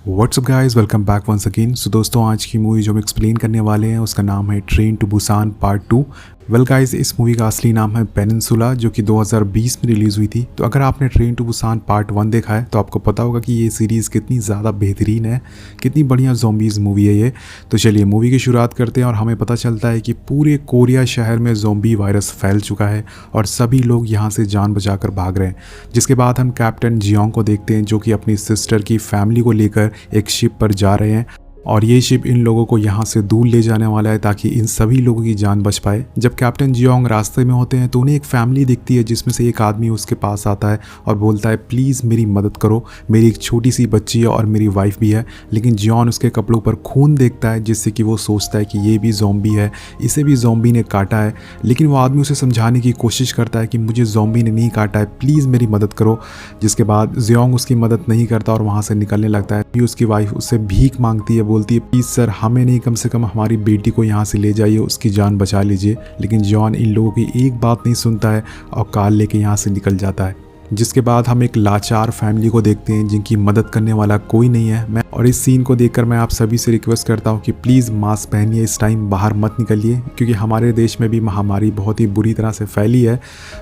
WhatsApp guys, welcome back once again. So दोस्तों, आज की मूवी जो हम एक्सप्लेन करने वाले हैं उसका नाम है train to Busan part 2। Well guys, इस मूवी का असली नाम है पेनिनसुला, जो कि 2020 में रिलीज़ हुई थी। तो अगर आपने ट्रेन टू बुसान पार्ट 1 देखा है तो आपको पता होगा कि ये सीरीज़ कितनी ज़्यादा बेहतरीन है, कितनी बढ़िया ज़ॉम्बीज़ मूवी है ये। तो चलिए मूवी की शुरुआत करते हैं और हमें पता चलता है कि पूरे कोरिया शहर में ज़ॉम्बी वायरस फैल चुका है और सभी लोग यहाँ से जान बचाकर भाग रहे हैं। जिसके बाद हम कैप्टन जियोंग को देखते हैं, जो कि अपनी सिस्टर की फैमिली को लेकर एक शिप पर जा रहे हैं और ये शिप इन लोगों को यहाँ से दूर ले जाने वाला है ताकि इन सभी लोगों की जान बच पाए। जब कैप्टन जियोंग रास्ते में होते हैं तो उन्हें एक फैमिली दिखती है, जिसमें से एक आदमी उसके पास आता है और बोलता है, प्लीज़ मेरी मदद करो, मेरी एक छोटी सी बच्ची है और मेरी वाइफ भी है। लेकिन जियोंग उसके कपड़ों पर खून देखता है, जिससे कि वो सोचता है कि ये भी ज़ॉम्बी है, इसे भी ज़ॉम्बी ने काटा है। लेकिन वो आदमी उसे समझाने की कोशिश करता है कि मुझे ज़ॉम्बी ने नहीं काटा है, प्लीज़ मेरी मदद करो। जिसके बाद जियोंग उसकी मदद नहीं करता और वहाँ से निकलने लगता है। उसकी वाइफ उससे भीख मांगती है, बोलती है, प्लीज़ सर, हमें नहीं, कम से कम हमारी बेटी को यहाँ से ले जाइए, उसकी जान बचा लीजिए। लेकिन जॉन इन लोगों की एक बात नहीं सुनता है और कार लेके यहाँ से निकल जाता है। जिसके बाद हम एक लाचार फैमिली को देखते हैं जिनकी मदद करने वाला कोई नहीं है। और इस सीन को देखकर मैं आप सभी से रिक्वेस्ट करता हूँ कि प्लीज़ मास्क पहनिए, इस टाइम बाहर मत निकलिए, क्योंकि हमारे देश में भी महामारी बहुत ही बुरी तरह से फैली है।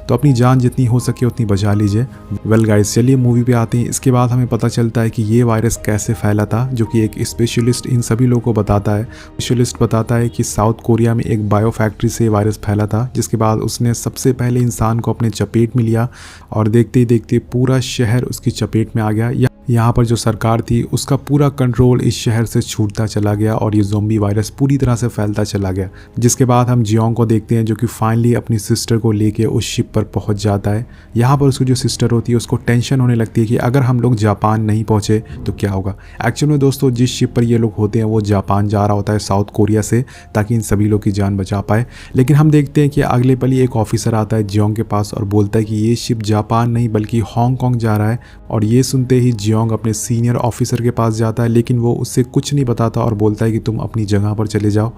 तो अपनी जान जितनी हो सके उतनी बचा लीजिए। वेल गाइस, चलिए मूवी पे आते हैं। इसके बाद हमें पता चलता है कि ये वायरस कैसे फैला था, जो कि एक स्पेशलिस्ट इन सभी लोगों को बताता है। स्पेशलिस्ट बताता है कि साउथ कोरिया में एक बायो फैक्ट्री से वायरस फैला था, जिसके बाद उसने सबसे पहले इंसान को अपने चपेट में लिया और देखते ही देखते पूरा शहर उसकी चपेट में आ गया। यहाँ पर जो सरकार थी उसका पूरा कंट्रोल इस शहर से छूटता चला गया और ये ज़ॉम्बी वायरस पूरी तरह से फैलता चला गया। जिसके बाद हम जियोंग को देखते हैं, जो कि फाइनली अपनी सिस्टर को लेके उस शिप पर पहुँच जाता है। यहाँ पर उसकी जो सिस्टर होती है उसको टेंशन होने लगती है कि अगर हम लोग जापान नहीं पहुँचे तो क्या होगा। एक्चुअल में दोस्तों, जिस शिप पर ये लोग होते हैं वो जापान जा रहा होता है साउथ कोरिया से, ताकि इन सभी लोग की जान बचा पाए। लेकिन हम देखते हैं कि अगले पल ही एक ऑफिसर आता है जियोंग के पास और बोलता है कि ये शिप जापान नहीं बल्कि हांगकांग जा रहा है। और ये सुनते ही जियोंग अपने सीनियर ऑफिसर के पास जाता है, लेकिन वो उससे कुछ नहीं बताता और बोलता है कि तुम अपनी जगह पर चले जाओ।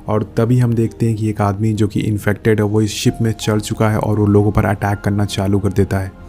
और तभी हम देखते हैं कि एक आदमी जो कि इन्फेक्टेड है वो इस शिप में चढ़ चुका है और वो लोगों पर अटैक करना चालू कर देता है।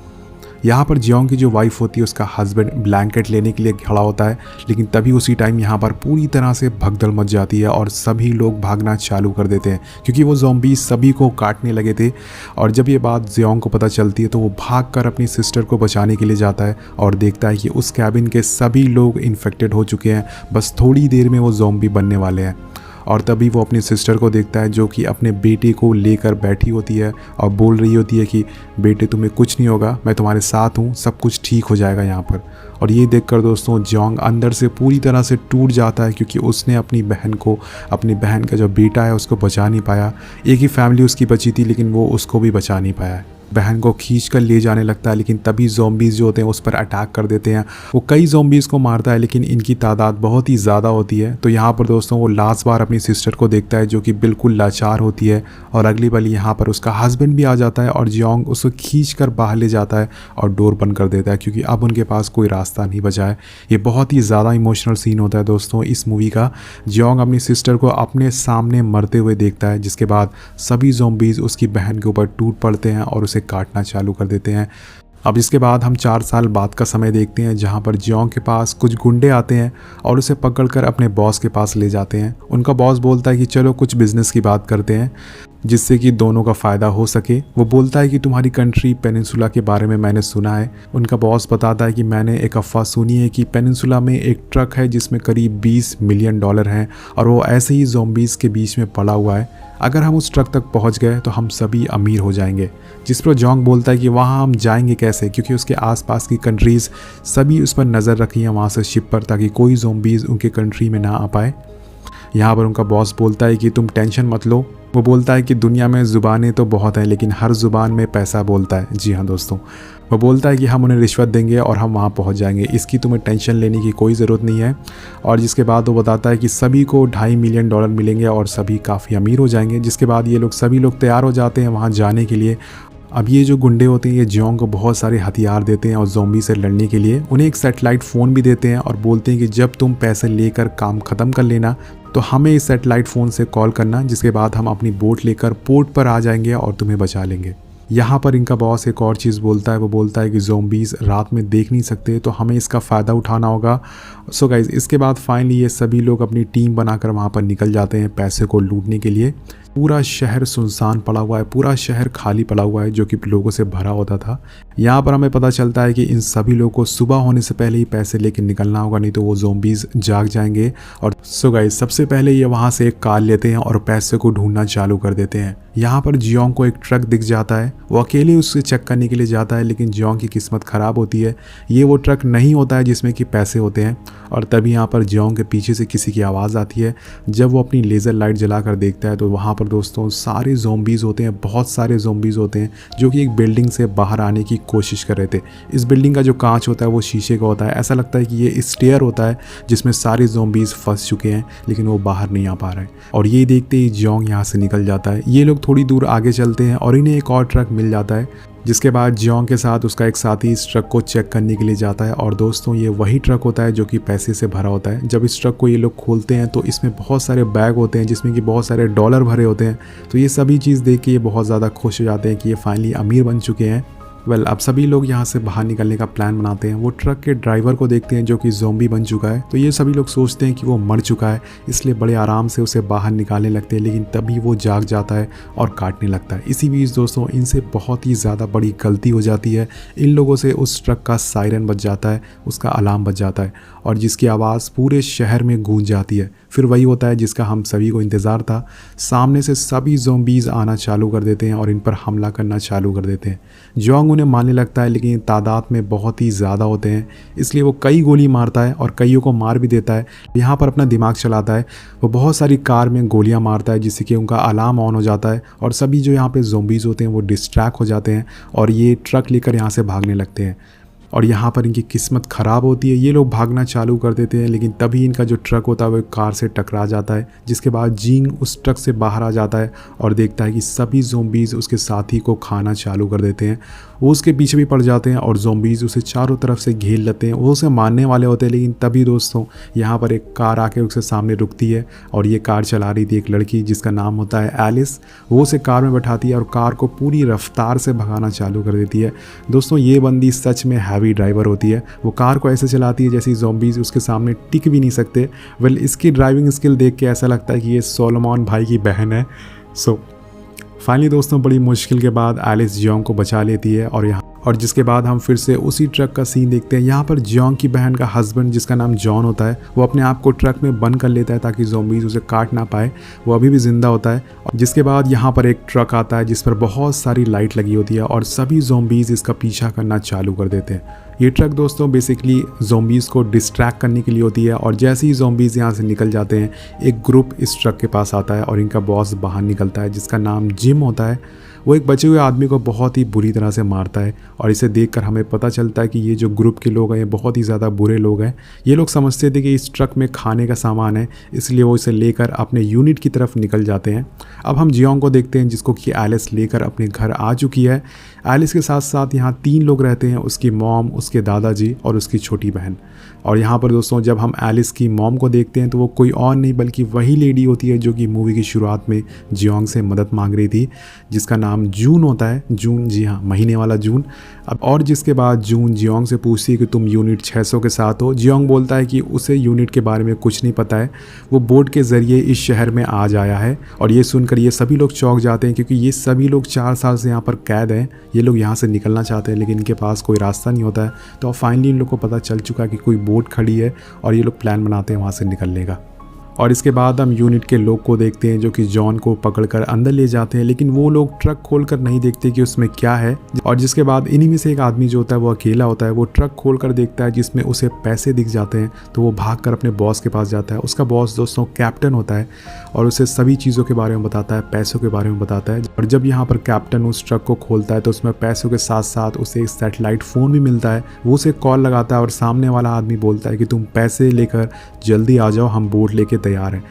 यहाँ पर जियोंग की जो वाइफ होती है उसका हस्बैंड ब्लैंकेट लेने के लिए खड़ा होता है, लेकिन तभी उसी टाइम यहाँ पर पूरी तरह से भगदड़ मच जाती है और सभी लोग भागना चालू कर देते हैं, क्योंकि वो ज़ॉम्बी सभी को काटने लगे थे। और जब ये बात जियोंग को पता चलती है तो वो भागकर अपनी सिस्टर को बचाने के लिए जाता है और देखता है कि उस कैबिन के सभी लोग इन्फेक्टेड हो चुके हैं, बस थोड़ी देर में वो ज़ॉम्बी बनने वाले हैं। और तभी वो अपनी सिस्टर को देखता है, जो कि अपने बेटे को लेकर बैठी होती है और बोल रही होती है कि बेटे, तुम्हें कुछ नहीं होगा, मैं तुम्हारे साथ हूँ, सब कुछ ठीक हो जाएगा यहाँ पर। और ये देखकर दोस्तों जियोंग अंदर से पूरी तरह से टूट जाता है, क्योंकि उसने अपनी बहन का जो बेटा है उसको बचा नहीं पाया। एक ही फैमिली उसकी बची थी, लेकिन वो उसको भी बचा नहीं पाया। बहन को खींच कर ले जाने लगता है, लेकिन तभी ज़ॉम्बीज़ जो होते हैं उस पर अटैक कर देते हैं। वो कई ज़ॉम्बीज़ को मारता है, लेकिन इनकी तादाद बहुत ही ज़्यादा होती है। तो यहाँ पर दोस्तों वो लास्ट बार अपनी सिस्टर को देखता है, जो कि बिल्कुल लाचार होती है। और अगली पल यहाँ पर उसका हस्बैंड भी आ जाता है और जियोंग उसको खींच कर बाहर ले जाता है और डोर बंद कर देता है, क्योंकि अब उनके पास कोई रास्ता नहीं बचा है। ये बहुत ही ज़्यादा इमोशनल सीन होता है दोस्तों इस मूवी का। जियोंग अपनी सिस्टर को अपने सामने मरते हुए देखता है, जिसके बाद सभी ज़ॉम्बीज़ उसकी बहन के ऊपर टूट पड़ते हैं और उसे काटना चालू कर देते हैं। अब इसके बाद हम 4 साल बाद का समय देखते हैं, जहां पर जियोंग के पास कुछ गुंडे आते हैं और उसे पकड़कर अपने बॉस के पास ले जाते हैं। उनका बॉस बोलता है कि चलो कुछ बिजनेस की बात करते हैं, जिससे कि दोनों का फ़ायदा हो सके। वो बोलता है कि तुम्हारी कंट्री पेनिनसुला के बारे में मैंने सुना है। उनका बॉस बताता है कि मैंने एक अफवाह सुनी है कि पेनिनसुला में एक ट्रक है जिसमें करीब $20 मिलियन हैं और वो ऐसे ही ज़ॉम्बीज़ के बीच में पड़ा हुआ है। अगर हम उस ट्रक तक पहुंच गए तो हम सभी अमीर हो जाएंगे। जिस पर जियोंग बोलता है कि वहाँ हम जाएंगे कैसे, क्योंकि उसके आसपास की कंट्रीज़ सभी उस पर नज़र रखी हैं वहाँ से शिप पर, ताकि कोई ज़ॉम्बीज़ उनके कंट्री में ना आ पाए। यहाँ पर उनका बॉस बोलता है कि तुम टेंशन मत लो। वो बोलता है कि दुनिया में ज़ुबानें तो बहुत हैं, लेकिन हर ज़ुबान में पैसा बोलता है। जी हाँ दोस्तों, वो बोलता है कि हम उन्हें रिश्वत देंगे और हम वहाँ पहुँच जाएंगे, इसकी तुम्हें टेंशन लेने की कोई ज़रूरत नहीं है। और जिसके बाद वो बताता है कि सभी को $2.5 मिलियन मिलेंगे और सभी काफ़ी अमीर हो जाएंगे। जिसके बाद ये लोग सभी लोग तैयार हो जाते हैं वहाँ जाने के लिए। अब ये जो गुंडे होते हैं ये जियोंग को बहुत सारे हथियार देते हैं और ज़ॉम्बी से लड़ने के लिए उन्हें एक सैटेलाइट फ़ोन भी देते हैं और बोलते हैं कि जब तुम पैसे लेकर काम ख़त्म कर लेना तो हमें इस सैटेलाइट फ़ोन से कॉल करना, जिसके बाद हम अपनी बोट लेकर पोर्ट पर आ जाएंगे और तुम्हें बचा लेंगे। यहाँ पर इनका बॉस एक और चीज़ बोलता है, वो बोलता है कि ज़ॉम्बीज़ रात में देख नहीं सकते, तो हमें इसका फ़ायदा उठाना होगा। सो गाइज़, इसके बाद फाइनली ये सभी लोग अपनी टीम बनाकर वहाँ पर निकल जाते हैं पैसे को लूटने के लिए। पूरा शहर सुनसान पड़ा हुआ है, पूरा शहर खाली पड़ा हुआ है जो कि लोगों से भरा होता था। यहाँ पर हमें पता चलता है कि इन सभी लोगों को सुबह होने से पहले ही पैसे लेके निकलना होगा, नहीं तो वो ज़ॉम्बीज़ जाग जाएंगे। और सो गाइस, सबसे पहले ये वहाँ से एक कार लेते हैं और पैसे को ढूंढना चालू कर देते हैं। यहाँ पर जियोंग को एक ट्रक दिख जाता है, वो अकेले उससे चेक करने के लिए जाता है, लेकिन जियोंग की किस्मत ख़राब होती है। ये वो ट्रक नहीं होता है जिसमें कि पैसे होते हैं। और तभी यहाँ पर जियोंग के पीछे से किसी की आवाज़ आती है। जब वो अपनी लेज़र लाइट जलाकर देखता है तो वहाँ पर दोस्तों सारे ज़ॉम्बीज़ होते हैं, बहुत सारे ज़ॉम्बीज़ होते हैं जो कि एक बिल्डिंग से बाहर आने की कोशिश कर रहे थे। इस बिल्डिंग का जो कांच होता है वो शीशे का होता है। ऐसा लगता है कि ये स्टेयर होता है जिसमें सारे ज़ॉम्बीज़ फंस चुके हैं, लेकिन वो बाहर नहीं आ पा रहे हैं। और ये देखते ही जियोंग यहाँ से निकल जाता है। ये लोग थोड़ी दूर आगे चलते हैं और इन्हें एक और ट्रक मिल जाता है, जिसके बाद जियोंग के साथ उसका एक साथी इस ट्रक को चेक करने के लिए जाता है। और दोस्तों ये वही ट्रक होता है जो कि पैसे से भरा होता है। जब इस ट्रक को ये लोग खोलते हैं तो इसमें बहुत सारे बैग होते हैं जिसमें कि बहुत सारे डॉलर भरे होते हैं। तो ये सभी चीज़ देख के ये बहुत ज़्यादा खुश हो जाते हैं कि ये फाइनली अमीर बन चुके हैं। अब सभी लोग यहाँ से बाहर निकलने का प्लान बनाते हैं। वो ट्रक के ड्राइवर को देखते हैं जो कि ज़ॉम्बी बन चुका है। तो ये सभी लोग सोचते हैं कि वो मर चुका है, इसलिए बड़े आराम से उसे बाहर निकालने लगते हैं। लेकिन तभी वो जाग जाता है और काटने लगता है। इसी बीच दोस्तों इनसे बहुत ही ज़्यादा बड़ी गलती हो जाती है। इन लोगों से उस ट्रक का सायरन बज जाता है, उसका अलार्म बज जाता है और जिसकी आवाज़ पूरे शहर में गूंज जाती है। फिर वही होता है जिसका हम सभी को इंतज़ार था। सामने से सभी ज़ॉम्बीज़ आना चालू कर देते हैं और इन पर हमला करना चालू कर देते हैं। जियोंग उन्हें मारने लगता है, लेकिन तादाद में बहुत ही ज़्यादा होते हैं, इसलिए वो कई गोली मारता है और कईयों को मार भी देता है। यहाँ पर अपना दिमाग चलाता है, वो बहुत सारी कार में गोलियाँ मारता है जिससे कि उनका अलार्म ऑन हो जाता है और सभी जो यहाँ पे ज़ॉम्बीज़ होते हैं वो डिस्ट्रैक्ट हो जाते हैं और ये ट्रक लेकर यहाँ से भागने लगते हैं। और यहाँ पर इनकी किस्मत ख़राब होती है, ये लोग भागना चालू कर देते हैं, लेकिन तभी इनका जो ट्रक होता है वो कार से टकरा जाता है। जिसके बाद जिंग उस ट्रक से बाहर आ जाता है और देखता है कि सभी ज़ॉम्बीज़ उसके साथी को खाना चालू कर देते हैं। वो उसके पीछे भी पड़ जाते हैं और ज़ॉम्बीज़ उसे चारों तरफ से घेर लेते हैं। वो उसे मारने वाले होते हैं, लेकिन तभी दोस्तों यहाँ पर एक कार आके उसके सामने रुकती है और ये कार चला रही थी एक लड़की जिसका नाम होता है एलिस। वो उसे कार में बैठाती है और कार को पूरी रफ्तार से भगाना चालू कर देती है। दोस्तों ये बंदी सच में हैवी ड्राइवर होती है। वो कार को ऐसे चलाती है जैसे ज़ॉम्बीज़ उसके सामने टिक भी नहीं सकते। वेल, इसकी ड्राइविंग स्किल देख के ऐसा लगता है कि ये सोलोमन भाई की बहन है। फाइनली दोस्तों बड़ी मुश्किल के बाद एलिस जियोंग को बचा लेती है और जिसके बाद हम फिर से उसी ट्रक का सीन देखते हैं। यहाँ पर जियोंग की बहन का हस्बैंड जिसका नाम जॉन होता है, वो अपने आप को ट्रक में बंद कर लेता है ताकि ज़ॉम्बीज़ उसे काट ना पाए। वो अभी भी ज़िंदा होता है। जिसके बाद यहाँ पर एक ट्रक आता है जिस पर बहुत सारी लाइट लगी होती है और सभी ज़ॉम्बीज़ इसका पीछा करना चालू कर देते हैं। ये ट्रक दोस्तों बेसिकली ज़ॉम्बीज़ को डिस्ट्रैक्ट करने के लिए होती है और जैसे ही ज़ॉम्बीज़ यहाँ से निकल जाते हैं एक ग्रुप इस ट्रक के पास आता है और इनका बॉस बाहर निकलता है जिसका नाम जिम होता है। वो एक बचे हुए आदमी को बहुत ही बुरी तरह से मारता है और इसे देखकर हमें पता चलता है कि ये जो ग्रुप के लोग हैं ये बहुत ही ज़्यादा बुरे लोग हैं। ये लोग समझते थे कि इस ट्रक में खाने का सामान है, इसलिए वो इसे लेकर अपने यूनिट की तरफ निकल जाते हैं। अब हम जियोंग को देखते हैं जिसको कि एलिस लेकर अपने घर आ चुकी है। एलिस के साथ साथ यहाँ 3 लोग रहते हैं, उसकी मॉम, उसके दादाजी और उसकी छोटी बहन। और यहाँ पर दोस्तों जब हम एलिस की मॉम को देखते हैं तो वो कोई और नहीं बल्कि वही लेडी होती है जो कि मूवी की शुरुआत में जियोंग से मदद मांग रही थी, जिसका नाम जून होता है। जून, जी हाँ, महीने वाला जून। अब और जिसके बाद जून जियोंग से पूछती है कि तुम यूनिट 600 के साथ हो। जियोंग बोलता है कि उसे यूनिट के बारे में कुछ नहीं पता है, वो बोट के ज़रिए इस शहर में आज आया है। और ये सुनकर ये सभी लोग चौंक जाते हैं क्योंकि ये सभी लोग 4 साल से यहाँ पर कैद हैं। ये लोग यहाँ से निकलना चाहते हैं लेकिन इनके पास कोई रास्ता नहीं होता है। तो फाइनली इन लोग को पता चल चुका है कि कोई बोट खड़ी है और ये लोग प्लान बनाते हैं वहाँ से निकलने का। और इसके बाद हम यूनिट के लोग को देखते हैं जो कि जॉन को पकड़कर अंदर ले जाते हैं, लेकिन वो लोग ट्रक खोलकर नहीं देखते कि उसमें क्या है। और जिसके बाद इन्हीं में से एक आदमी जो होता है वो अकेला होता है। वो ट्रक खोलकर देखता है जिसमें उसे पैसे दिख जाते हैं, तो वो भागकर अपने बॉस के पास जाता है। उसका बॉस दोस्तों कैप्टन होता है और उसे सभी चीज़ों के बारे में बताता है, पैसों के बारे में बताता है। और जब यहाँ पर कैप्टन उस ट्रक को खोलता है तो उसमें पैसों के साथ साथ उसे एक सैटेलाइट फ़ोन भी मिलता है। वो उसे कॉल लगाता है और सामने वाला आदमी बोलता है कि तुम पैसे लेकर जल्दी आ जाओ, हम बोट लेके तैयार हैं।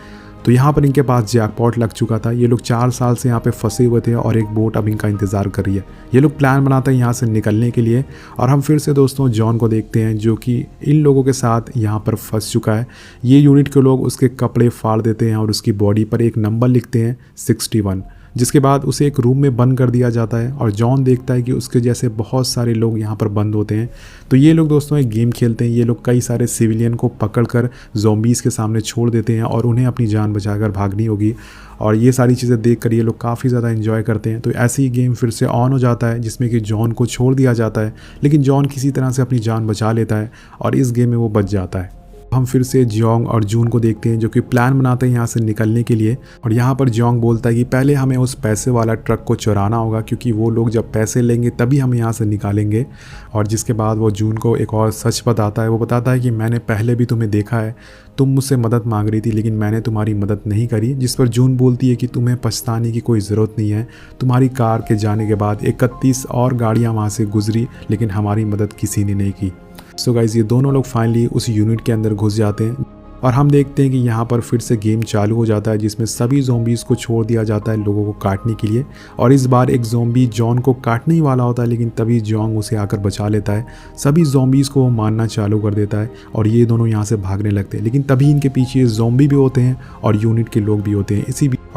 तो यहाँ पर इनके पास जैकपॉट लग चुका था। ये लोग 4 साल से यहाँ पे फंसे हुए थे और एक बोट अब इनका इंतज़ार कर रही है। ये लोग प्लान बनाते हैं यहाँ से निकलने के लिए। और हम फिर से दोस्तों जॉन को देखते हैं जो कि इन लोगों के साथ यहाँ पर फंस चुका है। ये यूनिट के लोग उसके कपड़े फाड़ देते हैं और उसकी बॉडी पर एक नंबर लिखते हैं 61। जिसके बाद उसे एक रूम में बंद कर दिया जाता है और जॉन देखता है कि उसके जैसे बहुत सारे लोग यहाँ पर बंद होते हैं। तो ये लोग दोस्तों एक गेम खेलते हैं। ये लोग कई सारे सिविलियन को पकड़कर ज़ॉम्बीज़ के सामने छोड़ देते हैं और उन्हें अपनी जान बचाकर भागनी होगी। और ये सारी चीज़ें देखकर ये लोग काफ़ी ज़्यादा एंजॉय करते हैं। तो ऐसे ही गेम फिर से ऑन हो जाता है जिसमें कि जॉन को छोड़ दिया जाता है, लेकिन जॉन किसी तरह से अपनी जान बचा लेता है और इस गेम में वो बच जाता है। हम फिर से जियोंग और जून को देखते हैं जो कि प्लान बनाते हैं यहाँ से निकलने के लिए। और यहाँ पर जियोंग बोलता है कि पहले हमें उस पैसे वाला ट्रक को चुराना होगा, क्योंकि वो लोग जब पैसे लेंगे तभी हम यहाँ से निकालेंगे। और जिसके बाद वो जून को एक और सच बताता है। वो बताता है कि मैंने पहले भी तुम्हें देखा है, तुम मुझसे मदद मांग रही थी लेकिन मैंने तुम्हारी मदद नहीं करी। जिस पर जून बोलती है कि तुम्हें पछताने की कोई ज़रूरत नहीं है, तुम्हारी कार के जाने के बाद 31 और गाड़ियाँ वहाँ से गुजरी लेकिन हमारी मदद किसी ने नहीं की। सो गाइस ये दोनों लोग फाइनली उस यूनिट के अंदर घुस जाते हैं और हम देखते हैं कि यहाँ पर फिर से गेम चालू हो जाता है जिसमें सभी ज़ॉम्बीज़ को छोड़ दिया जाता है लोगों को काटने के लिए। और इस बार एक ज़ॉम्बी जॉन को काटने ही वाला होता है, लेकिन तभी जियोंग उसे आकर बचा लेता है। सभी ज़ॉम्बीज़ को वो मारना चालू कर देता है और ये दोनों यहाँ से भागने लगते हैं, लेकिन तभी इनके पीछे ज़ॉम्बी भी होते हैं और यूनिट के लोग भी होते हैं।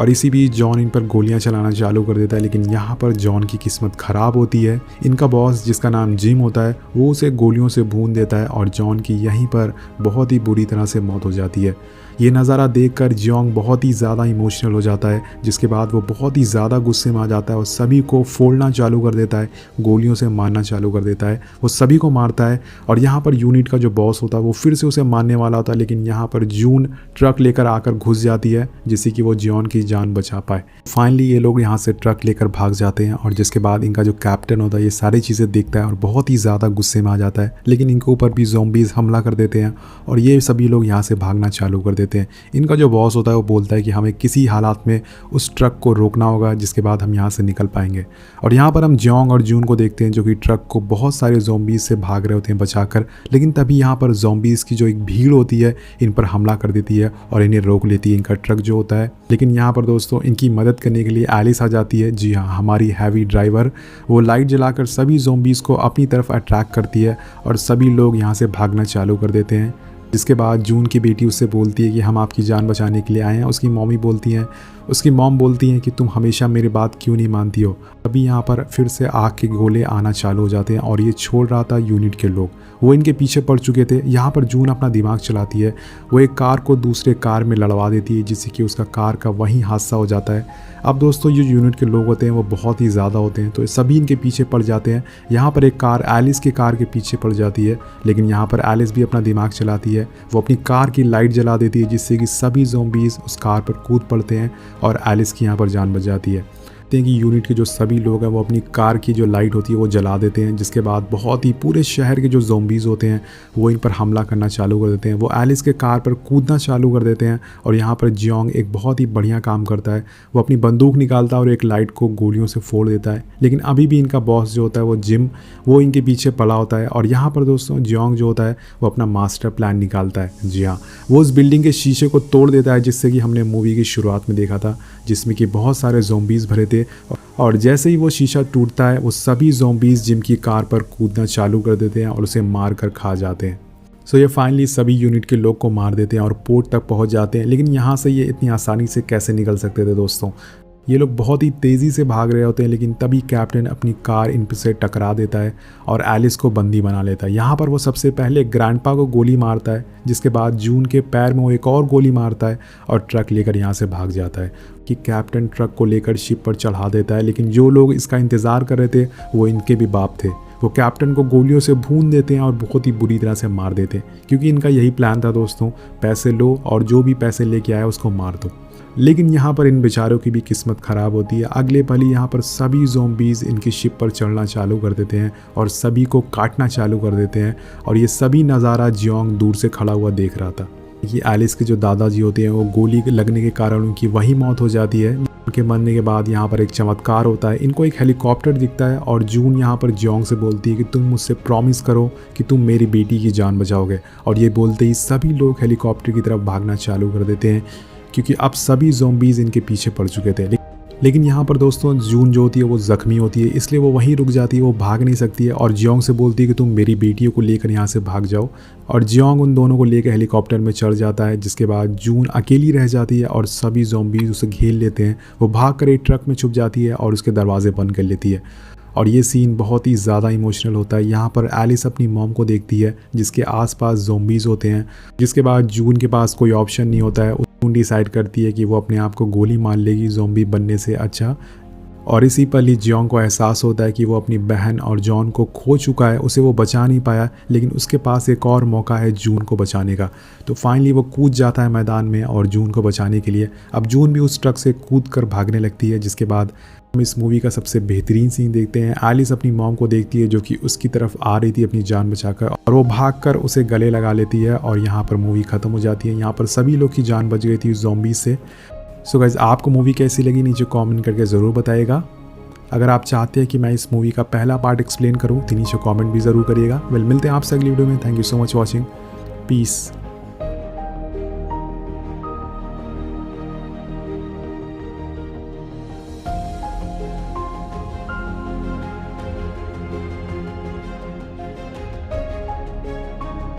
इसी बीच जॉन इन पर गोलियां चलाना चालू कर देता है, लेकिन यहाँ पर जॉन की किस्मत ख़राब होती है। इनका बॉस जिसका नाम जिम होता है वो उसे गोलियों से भून देता है और जॉन की यहीं पर बहुत ही बुरी तरह से मौत हो जाती है। ये नज़ारा देखकर जियोंग बहुत ही ज़्यादा इमोशनल हो जाता है, जिसके बाद वो बहुत ही ज़्यादा गुस्से में आ जाता है और सभी को फोड़ना चालू कर देता है, गोलियों से मारना चालू कर देता है। वो सभी को मारता है और यहाँ पर यूनिट का जो बॉस होता है वो फिर से उसे मारने वाला होता है, लेकिन यहाँ पर जून ट्रक लेकर आकर घुस जाती है जिससे कि वो जियोंग की जान बचा पाए। फाइनली ये लोग यहाँ से ट्रक लेकर भाग जाते हैं और जिसके बाद इनका जो कैप्टन होता है ये सारी चीज़ें देखता है और बहुत ही ज़्यादा गुस्से में आ जाता है, लेकिन इनके ऊपर भी ज़ॉम्बीज़ हमला कर देते हैं और ये सभी लोग यहाँ से भागना चालू कर देते हैं। इनका जो बॉस होता है वो बोलता है कि हमें किसी हालात में उस ट्रक को रोकना होगा जिसके बाद हम यहाँ से निकल पाएंगे। और यहाँ पर हम जियोंग और जून को देखते हैं जो कि ट्रक को बहुत सारे ज़ॉम्बीज़ से भाग रहे होते हैं बचाकर, लेकिन तभी यहाँ पर ज़ॉम्बीज़ की जो एक भीड़ होती है इन पर हमला कर देती है और इन्हें रोक लेती है इनका ट्रक जो होता है। लेकिन यहाँ पर दोस्तों इनकी मदद करने के लिए एलिस आ जाती है। जी हाँ, हमारी हैवी ड्राइवर। वो लाइट जलाकर सभी ज़ॉम्बीज़ को अपनी तरफ अट्रैक्ट करती है और सभी लोग यहाँ से भागना चालू कर देते हैं। जिसके बाद जून की बेटी उससे बोलती है कि हम आपकी जान बचाने के लिए आए हैं। उसकी मॉम बोलती हैं कि तुम हमेशा मेरी बात क्यों नहीं मानती हो। अभी यहाँ पर फिर से आग के गोले आना चालू हो जाते हैं और ये छोड़ रहा था यूनिट के लोग, वो इनके पीछे पड़ चुके थे। यहाँ पर जून अपना दिमाग चलाती है, वो एक कार को दूसरे कार में लड़वा देती है जिससे कि उसका कार का वहीं हादसा हो जाता है। अब दोस्तों जो यूनिट के लोग होते हैं वो बहुत ही ज़्यादा होते हैं, तो सभी इनके पीछे पड़ जाते हैं। यहाँ पर एक कार एलिस के कार के पीछे पड़ जाती है, लेकिन यहाँ पर एलिस भी अपना दिमाग चलाती है। वो अपनी कार की लाइट जला देती है जिससे कि सभी ज़ॉम्बीज़ उस कार पर कूद पड़ते हैं और एलिस की यहाँ पर जान बच जाती है। देखते हैं कि यूनिट के जो सभी लोग हैं वो अपनी कार की जो लाइट होती है वो जला देते हैं, जिसके बाद बहुत ही पूरे शहर के जो ज़ॉम्बीज़ होते हैं वो इन पर हमला करना चालू कर देते हैं। वो एलिस के कार पर कूदना चालू कर देते हैं और यहाँ पर जियोंग एक बहुत ही बढ़िया काम करता है। वो अपनी बंदूक निकालता है और एक लाइट को गोलियों से फोड़ देता है, लेकिन अभी भी इनका बॉस जो होता है वो जिम, वो इनके पीछे पड़ा होता है। और यहाँ पर दोस्तों जियोंग जो होता है वो अपना मास्टर प्लान निकालता है। जी हाँ, वो उस बिल्डिंग के शीशे को तोड़ देता है जिससे कि हमने मूवी की शुरुआत में देखा था, जिसमें कि बहुत सारे ज़ॉम्बीज़ भरे थे। और जैसे ही वो शीशा टूटता है वो सभी ज़ॉम्बीज़ जिम की कार पर कूदना चालू कर देते हैं और उसे मार कर खा जाते हैं। सो ये फाइनली सभी यूनिट के लोग को मार देते हैं और पोर्ट तक पहुंच जाते हैं। लेकिन यहाँ से ये इतनी आसानी से कैसे निकल सकते थे दोस्तों? ये लोग बहुत ही तेज़ी से भाग रहे होते हैं, लेकिन तभी कैप्टन अपनी कार इन से टकरा देता है और एलिस को बंदी बना लेता है। यहाँ पर वो सबसे पहले ग्रैंडपा को गोली मारता है, जिसके बाद जून के पैर में वो एक और गोली मारता है और ट्रक लेकर यहाँ से भाग जाता है कि कैप्टन ट्रक को लेकर शिप पर चढ़ा देता है। लेकिन जो लोग इसका इंतज़ार कर रहे थे वो इनके भी बाप थे। वो कैप्टन को गोलियों से भून देते हैं और बहुत ही बुरी तरह से मार देते हैं, क्योंकि इनका यही प्लान था दोस्तों, पैसे लो और जो भी पैसे लेके आया उसको मार दो। लेकिन यहाँ पर इन बेचारों की भी किस्मत ख़राब होती है। अगले पल ही यहाँ पर सभी ज़ॉम्बीज़ इनकी शिप पर चढ़ना चालू कर देते हैं और सभी को काटना चालू कर देते हैं। और ये सभी नज़ारा जियोंग दूर से खड़ा हुआ देख रहा था। ये एलिस के जो दादाजी होते हैं वो गोली लगने के कारण उनकी वही मौत हो जाती है। उनके मरने के बाद यहाँ पर एक चमत्कार होता है, इनको एक हेलीकॉप्टर दिखता है और जून यहाँ पर जियोंग से बोलती है कि तुम मुझसे प्रॉमिस करो कि तुम मेरी बेटी की जान बचाओगे। और ये बोलते ही सभी लोग हेलीकॉप्टर की तरफ भागना चालू कर देते हैं, क्योंकि अब सभी ज़ॉम्बीज़ इनके पीछे पड़ चुके थे। लेकिन यहाँ पर दोस्तों जून जो होती है वो ज़ख्मी होती है, इसलिए वो वहीं रुक जाती है, वो भाग नहीं सकती है और जियोंग से बोलती है कि तुम मेरी बेटियों को लेकर यहाँ से भाग जाओ। और जियोंग उन दोनों को लेकर हेलीकॉप्टर में चढ़ जाता है, जिसके बाद जून अकेली रह जाती है और सभी ज़ॉम्बीज़ उसे घेर लेते हैं। वो भाग कर एक ट्रक में छुप जाती है और उसके दरवाजे बंद कर लेती है। और ये सीन बहुत ही ज़्यादा इमोशनल होता है। यहाँ पर एलिस अपनी मॉम को देखती है जिसके आसपास ज़ॉम्बीज़ होते हैं, जिसके बाद जून के पास कोई ऑप्शन नहीं होता है। जून डिसाइड करती है कि वो अपने आप को गोली मार लेगी ज़ॉम्बी बनने से अच्छा। और इसी पल ही जियोंग को एहसास होता है कि वो अपनी बहन और जॉन को खो चुका है, उसे वो बचा नहीं पाया, लेकिन उसके पास एक और मौका है जून को बचाने का। तो फाइनली वो कूद जाता है मैदान में और जून को बचाने के लिए। अब जून भी उस ट्रक से कूद कर भागने लगती है, जिसके बाद हम इस मूवी का सबसे बेहतरीन सीन देखते हैं। एलिस अपनी मॉम को देखती है जो कि उसकी तरफ आ रही थी अपनी जान बचाकर, और वो भागकर उसे गले लगा लेती है और यहाँ पर मूवी ख़त्म हो जाती है। यहाँ पर सभी लोग की जान बच गई थी ज़ॉम्बी से। सो गाइस, आपको मूवी कैसी लगी नीचे कमेंट करके ज़रूर बताइएगा। अगर आप चाहते हैं कि मैं इस मूवी का पहला पार्ट एक्सप्लेन करूं तो नीचे कमेंट भी ज़रूर करिएगा। मिलते हैं आपसे अगली वीडियो में। Thank you so much watching. Piece.